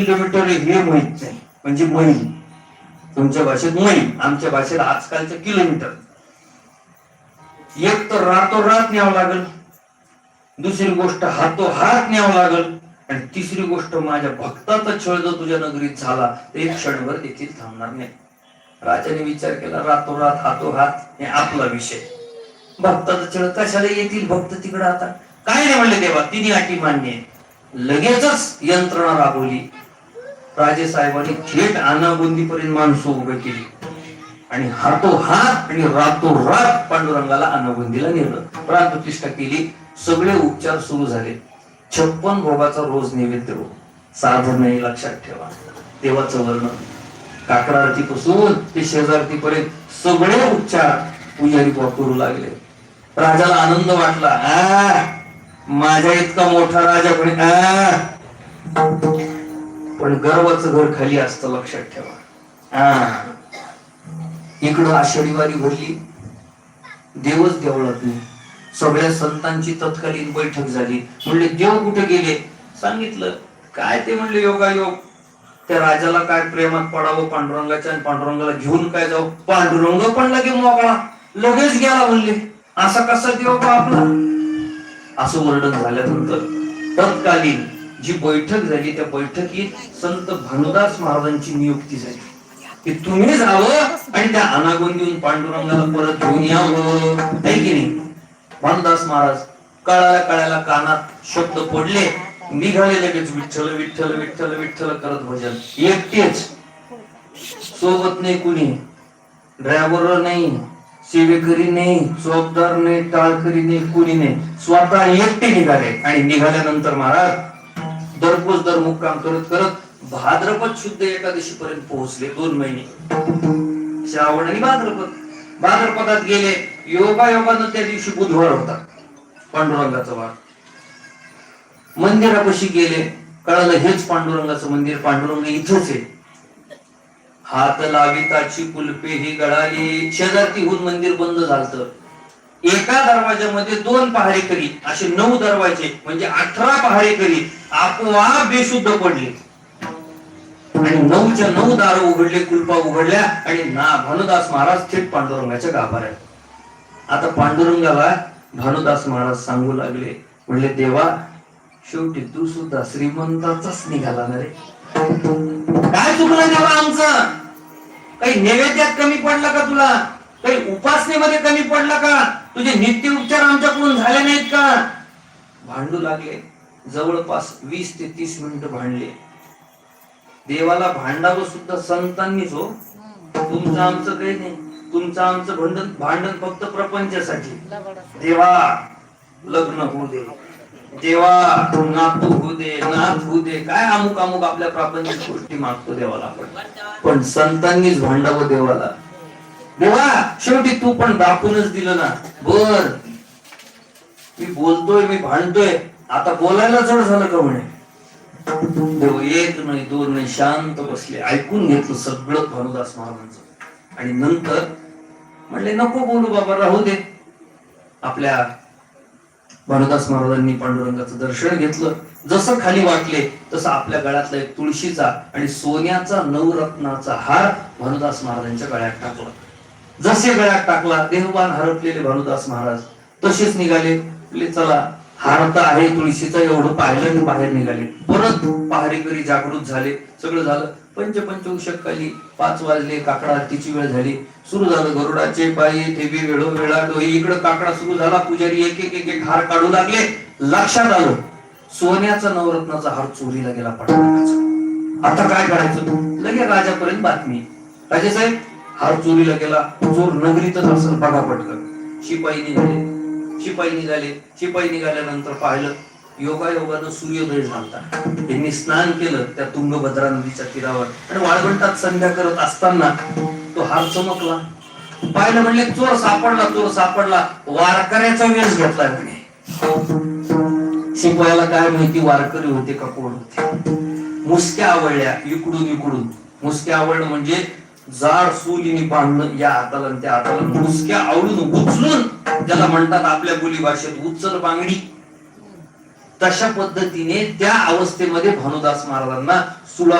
Kilometre हे माहित नाही, म्हणजे मैल. तुमच्या भाषेत मैल, आमच्या भाषेत आजकालचं किलोमीटर. एक तर रातोरात न्यावं लागल, दुसरी गोष्ट हातोहात न्यावं लागल, आणि तिसरी गोष्ट माझ्या भक्ताचा छळ जर तुझ्या नगरीत झाला तर एक क्षणभर देखील थांबणार नाही. राजाने विचार केला, रातोरात हातोहात हे आपला विषय, भक्ताचा छळ कशाला येतील भक्त तिकडे. आता काय नाही म्हणले देवा, तिन्ही अटी मान्य आहे. लगेचच यंत्रणा राबवली. राजे साहेबांनी थेट अनागोंदीपर्यंत माणसं उभे केली आणि हातोहात आणि रातोरात पांडुरंगाला अनागोंदीला नेलं. प्राणप्रतिष्ठा केली, सगळे उपचार सुरू झाले. 56 भोगाचा रोज नैवेद्य हो. साधन नाही, लक्षात ठेवा. देवाचं वर्णन काकडा आरतीपासून ते शेजारतीपर्यंत सगळे उपचार पुजारी करू लागले. राजाला आनंद वाटला, माझ्या इतका मोठा राजा कोणी. पण गर्वाचं घर खाली असतं, लक्षात ठेवा. इकडं आषाढी वारी भरली, देवच देवळात नाही. सगळ्या संतांची तत्कालीन बैठक झाली. म्हणले देव कुठे गेले? सांगितलं काय ते म्हणले योगायोग. त्या राजाला काय प्रेमात पडावं पांडुरंगाच्या, आणि पांडुरंगाला घेऊन काय जाऊ. पांडुरंग पण लगे मोकळा, लगेच गेला. म्हणले असा कसा देव का आपला. असं वर्णन झाल्यानंतर तत्कालीन जी बैठक झाली, त्या बैठकीत संत भानुदास महाराजांची नियुक्ती झाली की तुम्ही जावं आणि त्या अनागोंदीहून पांडुरंगाला परत घेऊन यावं, आहे की नाही. भानुदास महाराज कळायला कानात शब्द पडले, निघाले लगेच. विठ्ठल विठ्ठल विठ्ठल विठ्ठल करत भजन. एकटेच, सोबत नाही कुणी, ड्रायव्हर नाही, सेवेकरी नाही, चौकदार नाही, टाळकरी नाही, कुणी नाही. स्वतः एकटे निघाले. आणि निघाल्यानंतर महाराज दररोज दर मुक्काम करत करत भाद्रपद शुद्ध एकादशी पर्यंत पोहोचले. 2 महिने श्रावण आणि भाद्रपदात गेले. योगायोगानं त्या दिवशी बुधवार होता, पांडुरंगाचा वार. मंदिरापाशी गेले, कळालं हेच पांडुरंगाचं मंदिर, पांडुरंग इथंच आहे. हात लाविताची कुलपे ही गळाली. शेजारतीहून मंदिर बंद झालं. एका दरवाजामध्ये 2 पहारेकरी, असे 9 दरवाजे, म्हणजे 18 पहारेकरी आपोआप बेशुद्ध पडले. आणि 9च्या 9 दार उघडले, कुलपा उघडल्या, आणि भानुदास महाराज थेट पांडुरंगाच्या गाभाऱ्यात. आता पांडुरंगाला भानुदास महाराज सांगू लागले, म्हणले देवा, शेवटी तू सुद्धा श्रीमंताचाच निघाला ना रे. काय चुकलं देवा आमचं? काही नैवेद्यात कमी पडला का तुला? काही उपासनेमध्ये कमी पडला का? तुझे नित्य उपचार आमच्याकडून झाले नाहीत का? भांडू लागले. जवळपास 20 ते 30 मिनिटं भांडले. देवाला भांडावं सुद्धा संतांनीच हो. तुमचं आमचं काही नाही. तुमचं आमचं भांडण फक्त प्रपंचासाठी. देवा लग्न होऊ दे, देवा नातू होऊ दे, नात होऊ दे, काय अमुक अमुक आपल्या प्रापंचिक गोष्टी मागतो देवाला आपण. पण संतांनीच भांडावं देवाला. देवा शेवटी तू पण दाखवूनच दिलं ना. बर मी बोलतोय, मी भांडतोय, आता बोलायला जड झालं का म्हणे. देव 1 नाही 2 नाही शांत बसले, ऐकून घेतलं सगळं भानुदास महाराजांचं. आणि नंतर म्हणले नको बोलू बाबा, राहू दे. आपल्या भानुदास महाराजांनी पांडुरंगाचं दर्शन घेतलं. जसं खाली वाटले तसं आपल्या गळ्यातला एक तुळशीचा आणि सोन्याचा 9 रत्नाचा हार भानुदास महाराजांच्या गळ्यात टाकला. जसे गळ्यात टाकला, देहभान हरपलेले भानुदास महाराज तसेच निघाले. चला हार तर आहे तुळशीचा, एवढं पाहिलं आणि बाहेर निघाले. परत पहारेकरी जागृत झाले, सगळं झालं. पंचउषक खाली 5 वाजले, काकडा आरतीची वेळ झाली. सुरू झालं गरुडाचे पायी ठेवी वेळोवेळा डोही. इकडं काकडा सुरू झाला. पुजारी एक एक एक हार काढू लागले. लक्षात आलं सोन्याचा 9 रत्नाचा हार चोरीला गेला पांडुरंगाचा. आता काय करायचं? लगे राजापर्यंत बातमी, राजेसाहेब हार चोरीला गेला, चोर नगरीतच असेल, बघा पटकन. शिपाई निघाल्यानंतर पाहिलं योगायोगानं सूर्योदय झाला. त्यांनी स्नान केलं त्या तुंगभद्रा नदीच्या तीरावर, आणि वाळवंटात संध्या करत असताना तो हार चमकला. पाहिलं, म्हणले चोर सापडला. वारकऱ्याचा वेश घेतला म्हणे. शिपायाला काय माहिती वारकरी होते का कोण होते. मुसक्या आवळल्या इकडून. मुसक्या आवळणं म्हणजे जाड सुलीने बांधणं, या हाताला त्या हाताला मुसक्या आवळून उचलून, ज्याला म्हणतात आपल्या बोली भाषेत उचल बांगडी. तशा पद्धतीने त्या अवस्थेमध्ये भानुदास महाराजांना सुला